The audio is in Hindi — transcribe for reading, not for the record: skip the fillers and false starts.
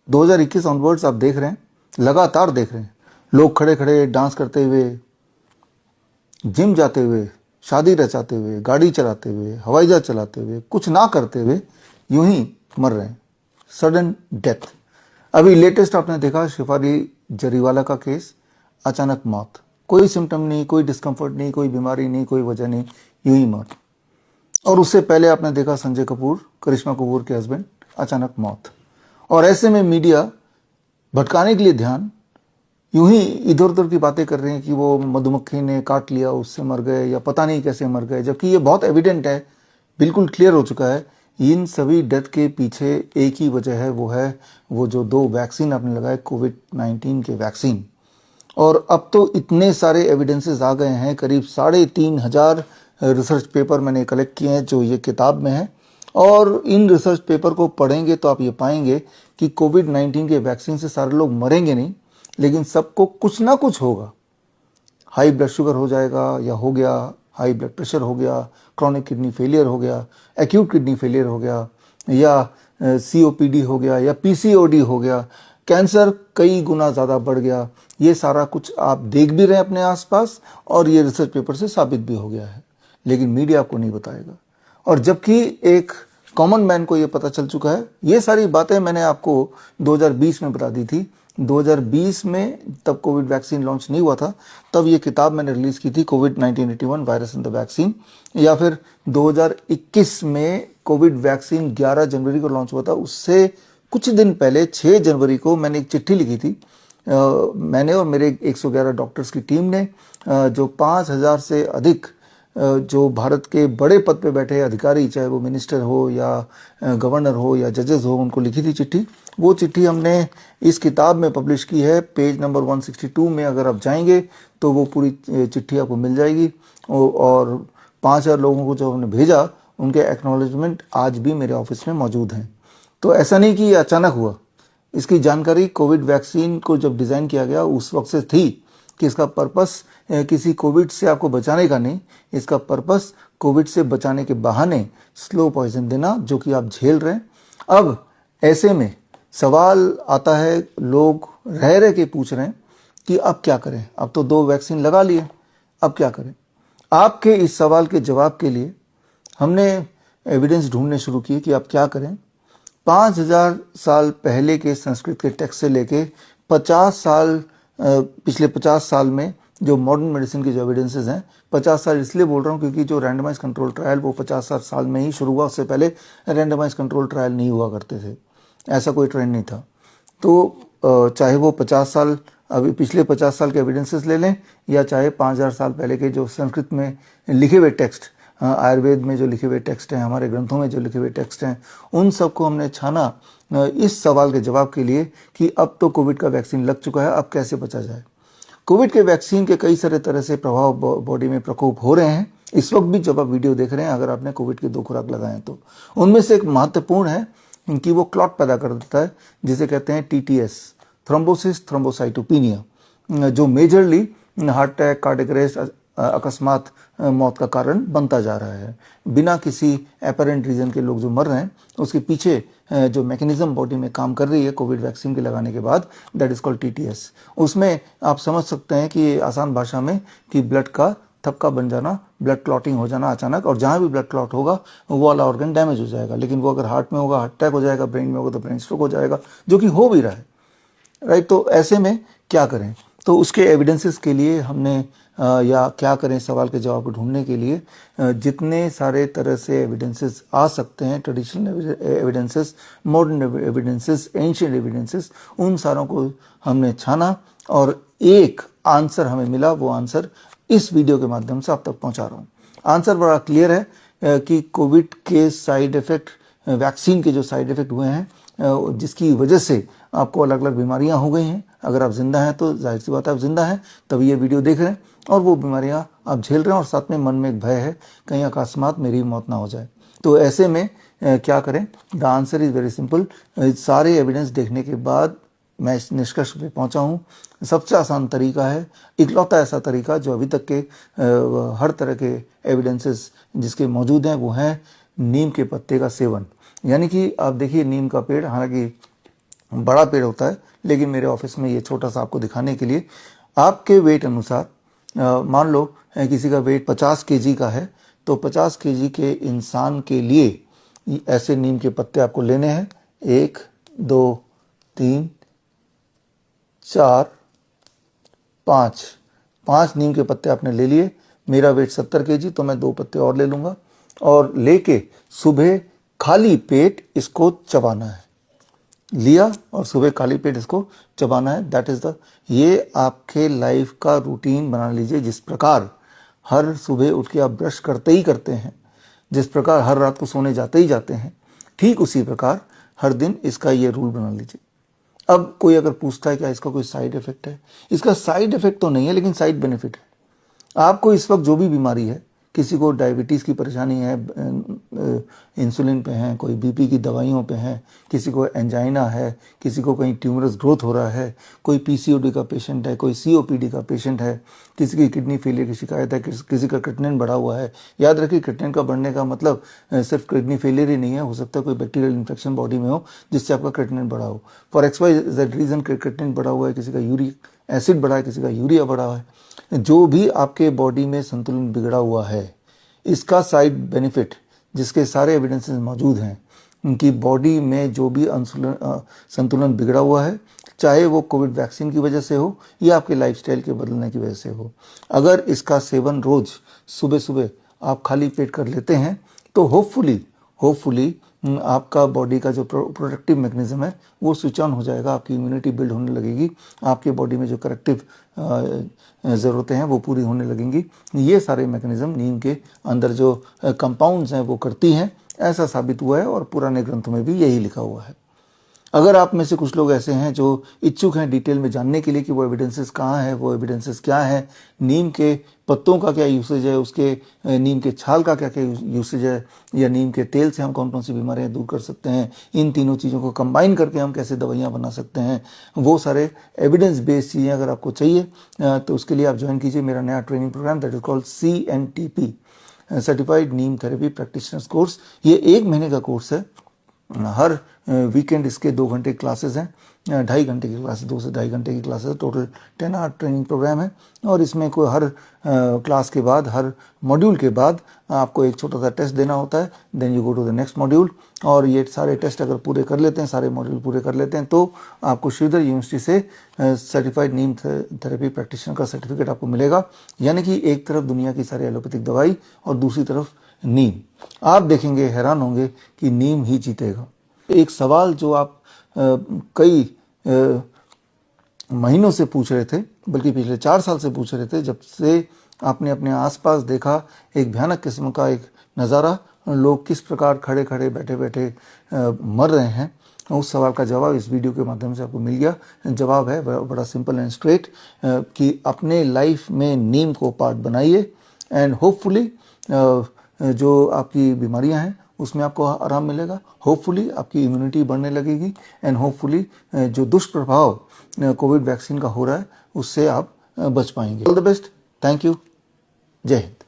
2021 ऑनवर्ड्स आप देख रहे हैं, लगातार देख रहे हैं, लोग खड़े खड़े डांस करते हुए, जिम जाते हुए, शादी रचाते हुए, गाड़ी चलाते हुए, हवाई जहाज चलाते हुए, कुछ ना करते हुए यूं ही मर रहे हैं। Sudden death. अभी लेटेस्ट आपने देखा शेफाली जरीवाला का केस, अचानक मौत, कोई सिम्टम नहीं, कोई डिस्कम्फर्ट नहीं, कोई बीमारी नहीं, कोई वजह नहीं, यूं ही मौत। और उससे पहले आपने देखा संजय कपूर, करिश्मा कपूर के हस्बैंड, अचानक मौत। और ऐसे में मीडिया भटकाने के लिए ध्यान यूं ही इधर उधर की बातें कर रहे हैं कि वो मधुमक्खी ने काट लिया उससे मर गए या पता नहीं कैसे मर गए, जबकि ये बहुत एविडेंट है, बिल्कुल क्लियर हो चुका है। इन सभी डेथ के पीछे एक ही वजह है, वो है वो जो 2 वैक्सीन आपने लगाए, कोविड-19 के वैक्सीन। और अब तो इतने सारे एविडेंसेस आ गए हैं, करीब 3,500 रिसर्च पेपर मैंने कलेक्ट किए हैं जो ये किताब में है। और इन रिसर्च पेपर को पढ़ेंगे तो आप ये पाएंगे कि कोविड-19 के वैक्सीन से सारे लोग मरेंगे नहीं, लेकिन सबको कुछ ना कुछ होगा। हाई ब्लड शुगर हो जाएगा या हो गया, हाई ब्लड प्रेशर हो गया, क्रॉनिक किडनी फेलियर हो गया, एक्यूट किडनी फेलियर हो गया, या सीओपीडी हो गया, या पीसीओडी हो गया, कैंसर कई गुना ज़्यादा बढ़ गया। ये सारा कुछ आप देख भी रहे हैं अपने आसपास और ये रिसर्च पेपर से साबित भी हो गया है, लेकिन मीडिया आपको नहीं बताएगा। और जबकि एक कॉमन मैन को ये पता चल चुका है। ये सारी बातें मैंने आपको 2020 में बता दी थी। 2020 में तब कोविड वैक्सीन लॉन्च नहीं हुआ था, तब ये किताब मैंने रिलीज की थी, कोविड-1981 वायरस एंड द वैक्सीन। या फिर 2021 में कोविड वैक्सीन 11 जनवरी को लॉन्च हुआ था, उससे कुछ दिन पहले 6 जनवरी को मैंने एक चिट्ठी लिखी थी। मैंने और मेरे 111 डॉक्टर्स की टीम ने, जो 5,000 से अधिक जो भारत के बड़े पद पे बैठे अधिकारी, चाहे वो मिनिस्टर हो या गवर्नर हो या जजेस हो, उनको लिखी थी चिट्ठी। वो चिट्ठी हमने इस किताब में पब्लिश की है। पेज नंबर 162 में अगर आप जाएंगे तो वो पूरी चिट्ठी आपको मिल जाएगी। और 5,000 लोगों को जो हमने भेजा, उनके एक्नॉलेजमेंट आज भी मेरे ऑफिस में मौजूद हैं। तो ऐसा नहीं कि ये अचानक हुआ, इसकी जानकारी कोविड वैक्सीन को जब डिज़ाइन किया गया उस वक्त से थी कि इसका पर्पस किसी कोविड से आपको बचाने का नहीं, इसका पर्पस कोविड से बचाने के बहाने स्लो पॉइजन देना, जो कि आप झेल रहे हैं। अब ऐसे में सवाल आता है, लोग रह रह के पूछ रहे हैं कि अब क्या करें, अब तो 2 वैक्सीन लगा लिए, अब क्या करें। आपके इस सवाल के जवाब के लिए हमने एविडेंस ढूंढने शुरू किए कि आप क्या करें। 5,000 साल पहले के संस्कृत के टेक्स्ट से लेके 50 साल, पिछले 50 साल में जो मॉडर्न मेडिसिन की जो एविडेंसेस हैं, 50 साल इसलिए बोल रहा हूँ क्योंकि जो रैंडमाइज कंट्रोल ट्रायल वो 50 साल में ही शुरू हुआ, उससे पहले रैंडमाइज कंट्रोल ट्रायल नहीं हुआ करते थे, ऐसा कोई ट्रेंड नहीं था। तो चाहे वो 50 साल, अभी पिछले 50 साल के एविडेंसेस ले लें, या चाहे 5,000 साल पहले के जो संस्कृत में लिखे हुए टेक्स्ट, आयुर्वेद में जो लिखे हुए टेक्स्ट हैं, हमारे ग्रंथों में जो लिखे हुए टेक्स्ट हैं, उन सबको हमने छाना इस सवाल के जवाब के लिए कि अब तो कोविड का वैक्सीन लग चुका है, अब कैसे बचा जाए। कोविड के वैक्सीन के कई सारे तरह से प्रभाव बॉडी में प्रकोप हो रहे हैं इस वक्त भी जब आप वीडियो देख रहे हैं, अगर आपने कोविड की 2 खुराक लगाए तो। उनमें से एक महत्वपूर्ण है कि वो क्लॉट पैदा कर देता है, जिसे कहते हैं टीटीएस, थ्रोम्बोसिस थ्रोम्बोसाइटोपिनिया, जो majorly heart attack, cardiac arrest, अकस्मात मौत का कारण बनता जा रहा है। बिना किसी एपरेंट रीजन के लोग जो मर रहे हैं, उसके पीछे जो मैकेनिज्म बॉडी में काम कर रही है कोविड वैक्सीन के लगाने के बाद, दैट इज कॉल्ड टीटीएस। उसमें आप समझ सकते हैं कि आसान भाषा में कि ब्लड का थक्का बन जाना, ब्लड क्लॉटिंग हो जाना अचानक, और जहां भी ब्लड क्लॉट होगा वो वाला ऑर्गन डैमेज हो जाएगा। लेकिन वो अगर हार्ट में होगा हार्ट अटैक हो जाएगा, ब्रेन में होगा तो ब्रेन स्ट्रोक हो जाएगा, जो कि हो भी रहा है, राइट। तो ऐसे में क्या करें, तो उसके एविडेंसेस के लिए हमने या क्या करें सवाल के जवाब ढूंढने के लिए जितने सारे तरह से एविडेंसेस आ सकते हैं, traditional evidences, modern evidences, ancient evidences, उन सारों को हमने छाना और एक आंसर हमें मिला। वो आंसर इस वीडियो के माध्यम से आप तक पहुंचा रहा हूं। आंसर बड़ा क्लियर है कि कोविड के साइड इफेक्ट, वैक्सीन के जो साइड इफेक्ट हुए हैं, जिसकी वजह से आपको अलग अलग बीमारियां हो गई हैं। अगर आप जिंदा हैं तो जाहिर सी बात है आप जिंदा हैं, तभी ये वीडियो देख रहे हैं, और वो बीमारियां आप झेल रहे हैं, और साथ में मन में एक भय है कहीं अकस्मात मेरी मौत ना हो जाए। तो ऐसे में क्या करें? The answer is very simple. सारे एविडेंस देखने के बाद मैं इस निष्कर्ष पे पहुंचा हूं, सबसे आसान तरीका है, इकलौता ऐसा तरीका जो अभी तक के हर तरह के एविडेंसेस जिसके मौजूद हैं, वो है नीम के पत्ते का सेवन। यानी कि आप देखिए, नीम का पेड़, हालांकि बड़ा पेड़ होता है, लेकिन मेरे ऑफिस में ये छोटा सा आपको दिखाने के लिए आपके वेट अनुसार, मान लो किसी का वेट 50 केजी का है, तो 50 केजी के इंसान के लिए ऐसे नीम के पत्ते आपको लेने हैं। 1 2 3 4 5 नीम के पत्ते आपने ले लिए। मेरा वेट 70 केजी, तो मैं 2 पत्ते और ले लूंगा और लेके सुबह खाली पेट इसको चबाना है। लिया और सुबह खाली पेट इसको चबाना है। दैट इज द, ये आपके लाइफ का रूटीन बना लीजिए। जिस प्रकार हर सुबह उठ के आप ब्रश करते ही करते हैं, जिस प्रकार हर रात को सोने जाते ही जाते हैं, ठीक उसी प्रकार हर दिन इसका ये रूल बना लीजिए। अब कोई अगर पूछता है क्या इसका कोई साइड इफेक्ट है, इसका साइड इफेक्ट तो नहीं है, लेकिन साइड बेनिफिट है। आपको इस वक्त जो भी बीमारी है, किसी को डायबिटीज़ की परेशानी है, इंसुलिन पे हैं, कोई बीपी की दवाइयों पे हैं, किसी को एंजाइना है, किसी को कहीं ट्यूमरस ग्रोथ हो रहा है, कोई पीसीओडी का पेशेंट है, कोई सीओपीडी का पेशेंट है, किसी की किडनी फेलियर की शिकायत है, किसी का क्रिएटिनिन बढ़ा हुआ है। याद रखिए, क्रिएटिनिन का बढ़ने का मतलब सिर्फ किडनी फेलियर ही नहीं है, हो सकता है कोई बैक्टीरियल इन्फेक्शन बॉडी में हो जिससे आपका क्रिएटिनिन बढ़ा हो। फॉर XYZ रीजन क्रिएटिनिन बढ़ा हुआ है, किसी का यूरिक एसिड बढ़ा है, किसी का यूरिया बढ़ा है। जो भी आपके बॉडी में संतुलन बिगड़ा हुआ है, इसका साइड बेनिफिट, जिसके सारे एविडेंसेस मौजूद हैं, उनकी बॉडी में जो भी संतुलन बिगड़ा हुआ है, चाहे वो कोविड वैक्सीन की वजह से हो या आपके लाइफस्टाइल के बदलने की वजह से हो, अगर इसका सेवन रोज सुबह सुबह आप खाली पेट कर लेते हैं, तो होपफुली आपका बॉडी का जो प्रोटेक्टिव मैकेनिज्म है वो स्विच ऑन हो जाएगा, आपकी इम्यूनिटी बिल्ड होने लगेगी, आपके बॉडी में जो करेक्टिव ज़रूरतें हैं वो पूरी होने लगेंगी। ये सारे मैकेनिज्म नीम के अंदर जो कंपाउंड्स हैं वो करती हैं, ऐसा साबित हुआ है और पुराने ग्रंथों में भी यही लिखा हुआ है। अगर आप में से कुछ लोग ऐसे हैं जो इच्छुक हैं डिटेल में जानने के लिए कि वो एविडेंसेस कहाँ है, वो एविडेंसेस क्या है, नीम के पत्तों का क्या यूसेज है, उसके नीम के छाल का क्या क्या यूसेज है, या नीम के तेल से हम कौन कौन सी बीमारियां दूर कर सकते हैं, इन तीनों चीज़ों को कंबाइन करके हम कैसे दवाइयाँ बना सकते हैं, वो सारे एविडेंस बेस्ड चीज़ें अगर आपको चाहिए तो उसके लिए आप ज्वाइन कीजिए मेरा नया training program, that is called CNTP, certified neem therapy practitioners course. ये 1 महीने का कोर्स है। हर वीकेंड इसके 2 घंटे क्लासेस हैं, 2.5 घंटे की क्लास, 2 से 2.5 घंटे की क्लासेस है, टोटल 10 आवर ट्रेनिंग प्रोग्राम है। और इसमें कोई हर क्लास के बाद, हर मॉड्यूल के बाद आपको एक छोटा सा टेस्ट देना होता है, then you go to the next module. और ये सारे टेस्ट अगर पूरे कर लेते हैं, सारे मॉड्यूल पूरे कर लेते हैं, तो आपको श्रीधर यूनिवर्सिटी से सर्टिफाइड नीम थेरेपी प्रैक्टिशनर का सर्टिफिकेट आपको मिलेगा। यानी कि एक तरफ दुनिया की सारी एलोपैथिक दवाई और दूसरी तरफ नीम। आप देखेंगे, हैरान होंगे कि नीम ही जीतेगा। एक सवाल जो आप कई महीनों से पूछ रहे थे, बल्कि पिछले 4 साल से पूछ रहे थे, जब से आपने अपने आसपास देखा एक भयानक किस्म का एक नज़ारा, लोग किस प्रकार खड़े खड़े बैठे बैठे मर रहे हैं, उस सवाल का जवाब इस वीडियो के माध्यम से आपको मिल गया। जवाब है बड़ा सिंपल एंड स्ट्रेट, कि अपने लाइफ में नीम को पार्ट बनाइए, एंड होपफुली जो आपकी बीमारियां हैं उसमें आपको आराम मिलेगा, होपफुली आपकी इम्यूनिटी बढ़ने लगेगी, एंड होपफुली जो दुष्प्रभाव कोविड वैक्सीन का हो रहा है उससे आप बच पाएंगे। All the best, thank you, जय हिंद।